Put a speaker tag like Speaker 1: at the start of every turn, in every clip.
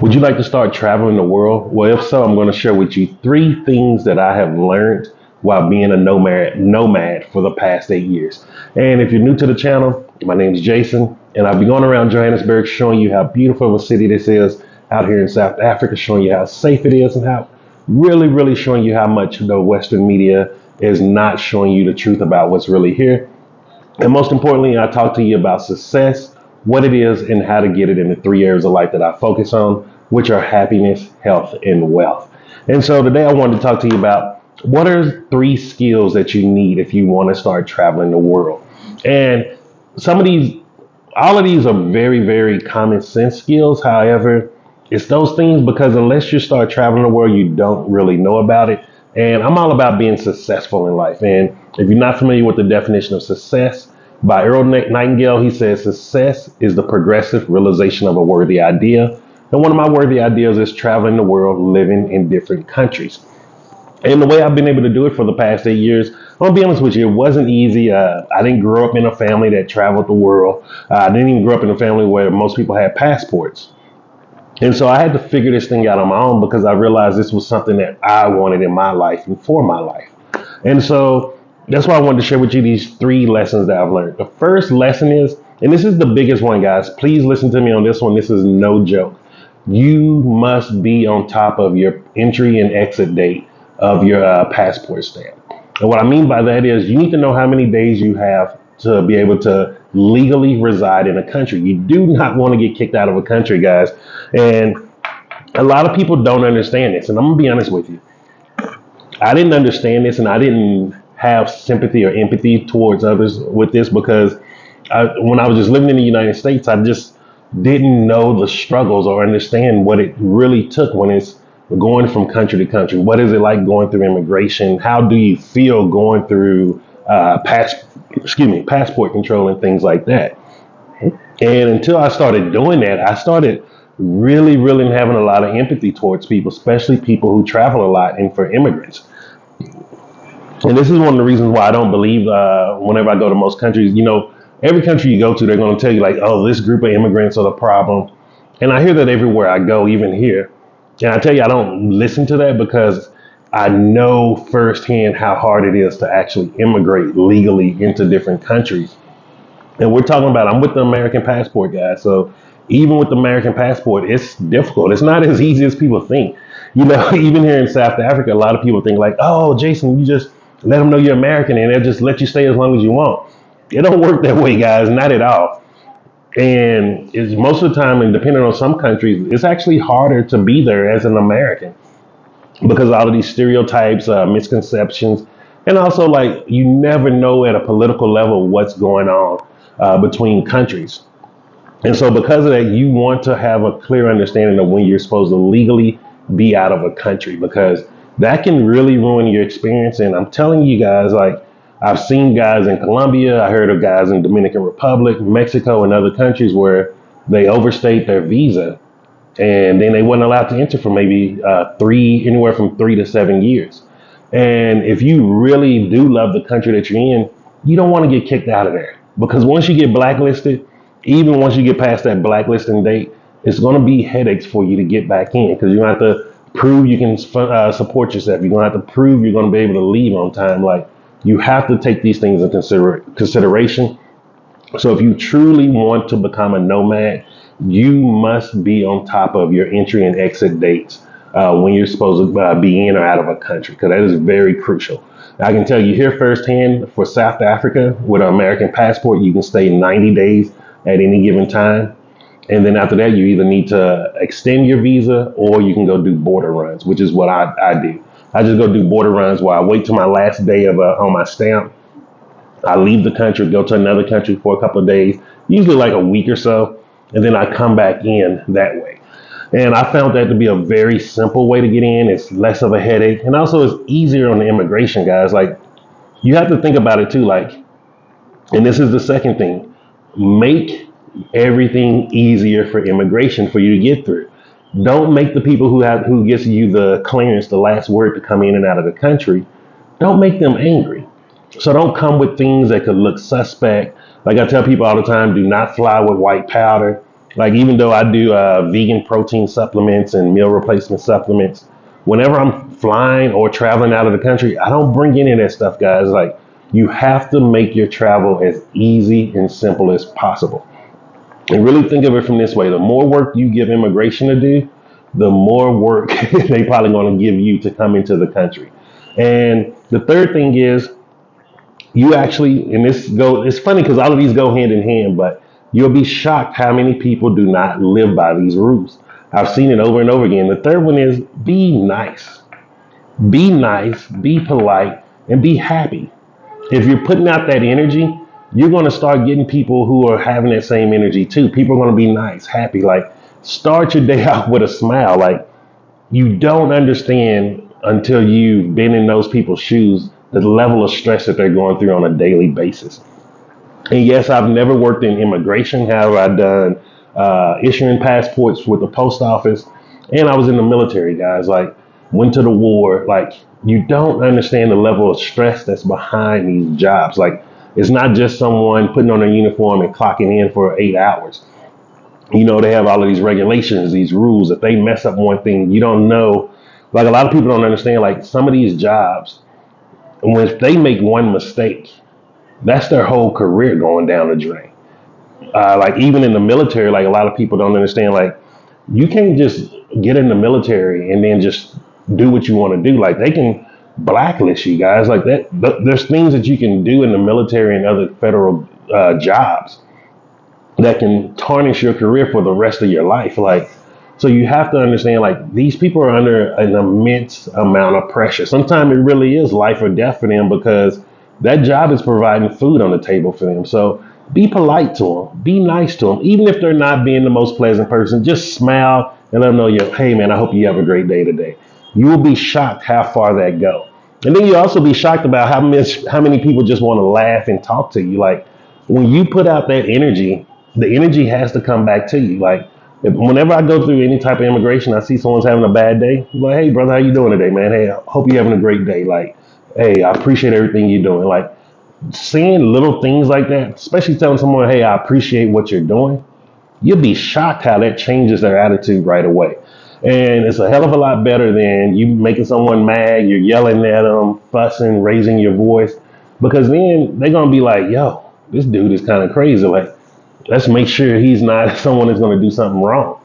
Speaker 1: Would you like to start traveling the world? Well, if so, I'm going to share with you three things that I have learned while being a nomad for the past 8 years. And if you're new to the channel, my name is Jason, and I'll be going around Johannesburg showing you how beautiful of a city this is out here in South Africa, showing you how safe it is and how really showing you how much the Western media is not showing you the truth about what's really here. And most importantly, I talk to you about success, what it is, and how to get it in the three areas of life that I focus on, which are happiness, health, and wealth. And so today I wanted to talk to you about what are three skills that you need if you want to start traveling the world. And some of these, all of these are very common sense skills. However, it's those things because unless you start traveling the world, you don't really know about it. And I'm all about being successful in life. And if you're not familiar with the definition of success, by Earl Nightingale, he says success is the progressive realization of a worthy idea. And one of my worthy ideas is traveling the world, living in different countries. And the way I've been able to do it for the past 8 years, I'm gonna be honest with you, it wasn't easy. I didn't grow up in a family that traveled the world. I didn't even grow up in a family where most people had passports. And so I had to figure this thing out on my own because I realized this was something that I wanted in my life and for my life. And so that's why I wanted to share with you these three lessons that I've learned. The first lesson is, and this is the biggest one, guys, please listen to me on this one. This is no joke. You must be on top of your entry and exit date of your passport stamp. And what I mean by that is you need to know how many days you have to be able to legally reside in a country. You do not want to get kicked out of a country, guys. And a lot of people don't understand this. And I'm going to be honest with you. I didn't understand this and I didn't have sympathy or empathy towards others with this because when I was just living in the United States, I just didn't know the struggles or understand what it really took when it's going from country to country. What is it like going through immigration? How do you feel going through passport control and things like that? And until I started doing that, I started really having a lot of empathy towards people, especially people who travel a lot and for immigrants. And this is one of the reasons why I don't believe whenever I go to most countries, every country you go to, they're going to tell you like, oh, this group of immigrants are the problem. And I hear that everywhere I go, even here. And I tell you, I don't listen to that because I know firsthand how hard it is to actually immigrate legally into different countries. And we're talking about, I'm with the American passport, guys. So even with the American passport, it's difficult. It's not as easy as people think. Even here in South Africa, a lot of people think like, oh, Jason, you just let them know you're American and they'll just let you stay as long as you want. It don't work that way, guys. Not at all. And it's most of the time, and depending on some countries, it's actually harder to be there as an American because all of these stereotypes, misconceptions, and also like you never know at a political level what's going on between countries. And so, because of that, you want to have a clear understanding of when you're supposed to legally be out of a country because that can really ruin your experience. And I'm telling you guys, like, I've seen guys in Colombia, I heard of guys in Dominican Republic, Mexico, and other countries where they overstayed their visa and then they weren't allowed to enter for maybe anywhere from 3 to 7 years. And if you really do love the country that you're in, you don't want to get kicked out of there because once you get blacklisted, even once you get past that blacklisting date, it's going to be headaches for you to get back in because you're going to have to prove you can support yourself. You're going to have to prove you're going to be able to leave on time. Like you have to take these things into consideration. So if you truly want to become a nomad, you must be on top of your entry and exit dates when you're supposed to be in or out of a country, because that is very crucial. I can tell you here firsthand for South Africa with an American passport, you can stay 90 days at any given time. And then after that, you either need to extend your visa or you can go do border runs, which is what I do. I just go do border runs where I wait till my last day of on my stamp. I leave the country, go to another country for a couple of days, usually like a week or so, and then I come back in that way. And I found that to be a very simple way to get in. It's less of a headache, and also it's easier on the immigration guys. Like you have to think about it too. Like, and this is the second thing: make everything easier for immigration for you to get through. Don't make the people who gets you the clearance the last word to come in and out of the country. Don't make them angry. So don't come with things that could look suspect. Like I tell people all the time, do not fly with white powder. Like even though I do vegan protein supplements and meal replacement supplements, whenever I'm flying or traveling out of the country, I don't bring any of that stuff, guys. Like you have to make your travel as easy and simple as possible. And really think of it from this way: the more work you give immigration to do, the more work they probably going to give you to come into the country. And the third thing is you actually, and this go, it's funny because all of these go hand in hand, but you'll be shocked how many people do not live by these rules. I've seen it over and over again. The third one is be nice, be polite, and be happy. If you're putting out that energy, you're going to start getting people who are having that same energy too. People are going to be nice, happy. Like start your day out with a smile. Like you don't understand until you've been in those people's shoes the level of stress that they're going through on a daily basis. And yes, I've never worked in immigration. However, I've done issuing passports with the post office, and I was in the military, guys. Like, went to the war. Like, you don't understand the level of stress that's behind these jobs. Like, it's not just someone putting on a uniform and clocking in for 8 hours. You know, they have all of these regulations, these rules. If they mess up one thing, you don't know. Like, a lot of people don't understand. Like, some of these jobs, when they make one mistake, that's their whole career going down the drain. Like even in the military, like a lot of people don't understand, like you can't just get in the military and then just do what you want to do. Like they can blacklist you guys like that. There's things that you can do in the military and other federal jobs that can tarnish your career for the rest of your life. Like, so you have to understand, like these people are under an immense amount of pressure. Sometimes it really is life or death for them because that job is providing food on the table for them. So be polite to them, be nice to them, even if they're not being the most pleasant person. Just smile and let them know, you, hey man, I hope you have a great day today. You will be shocked how far that go. And then you also be shocked about how many people just want to laugh and talk to you. Like when you put out that energy, the energy has to come back to you. Like whenever I go through any type of immigration, I see someone's having a bad day. I'm like, hey brother, how you doing today, man? Hey, I hope you're having a great day. Like, hey, I appreciate everything you're doing. Like seeing little things like that, especially telling someone, hey, I appreciate what you're doing, you'll be shocked how that changes their attitude right away. And it's a hell of a lot better than you making someone mad, you're yelling at them, fussing, raising your voice, because then they're going to be like, yo, this dude is kind of crazy. Like, let's make sure he's not someone that's going to do something wrong.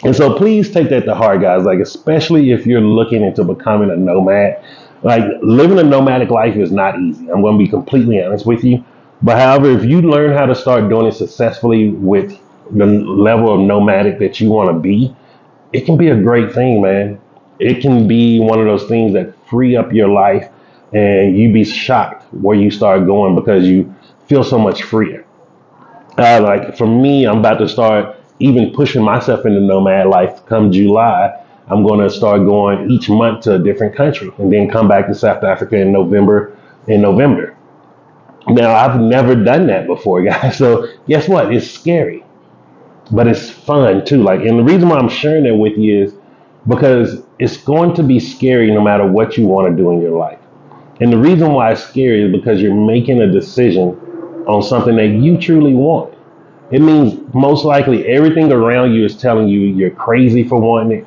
Speaker 1: And so please take that to heart, guys. Like, especially if you're looking into becoming a nomad, like living a nomadic life is not easy. I'm going to be completely honest with you. But however, if you learn how to start doing it successfully with the level of nomadic that you want to be, it can be a great thing, man. It can be one of those things that free up your life and you be shocked where you start going because you feel so much freer. Like for me, I'm about to start even pushing myself into nomad life. Come July, I'm going to start going each month to a different country and then come back to South Africa in November. Now, I've never done that before, guys. So guess what? It's scary, but it's fun too. Like, and the reason why I'm sharing that with you is because it's going to be scary no matter what you want to do in your life. And the reason why it's scary is because you're making a decision on something that you truly want. It means most likely everything around you is telling you you're crazy for wanting it.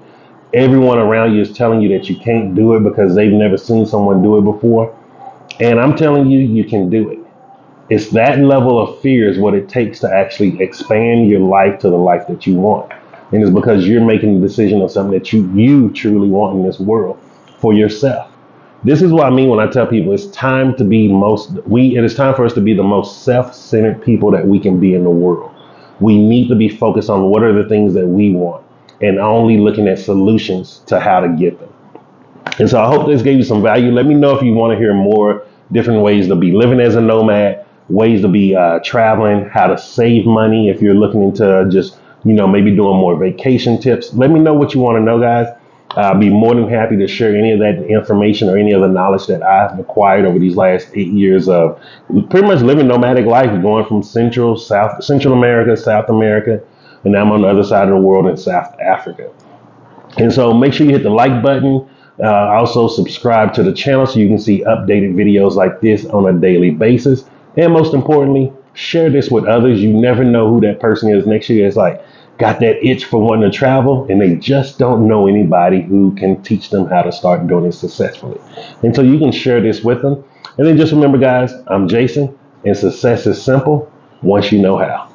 Speaker 1: Everyone around you is telling you that you can't do it because they've never seen someone do it before. And I'm telling you, you can do it. It's that level of fear is what it takes to actually expand your life to the life that you want. And it's because you're making the decision of something that you truly want in this world for yourself. This is what I mean when I tell people it's time to be it is time for us to be the most self-centered people that we can be in the world. We need to be focused on what are the things that we want and only looking at solutions to how to get them. And so I hope this gave you some value. Let me know if you want to hear more different ways to be living as a nomad, ways to be traveling, how to save money if you're looking into just, maybe doing more vacation tips. Let me know what you want to know, guys. I'll be more than happy to share any of that information or any of the knowledge that I've acquired over these last 8 years of pretty much living nomadic life, going from Central America, South America, and now I'm on the other side of the world in South Africa. And so make sure you hit the like button. Also subscribe to the channel so you can see updated videos like this on a daily basis. And most importantly, Share this with others. You never know who that person is next year. It's like got that itch for wanting to travel and they just don't know anybody who can teach them how to start doing it successfully. And so you can share this with them. And then just remember, guys, I'm Jason, and success is simple once you know how.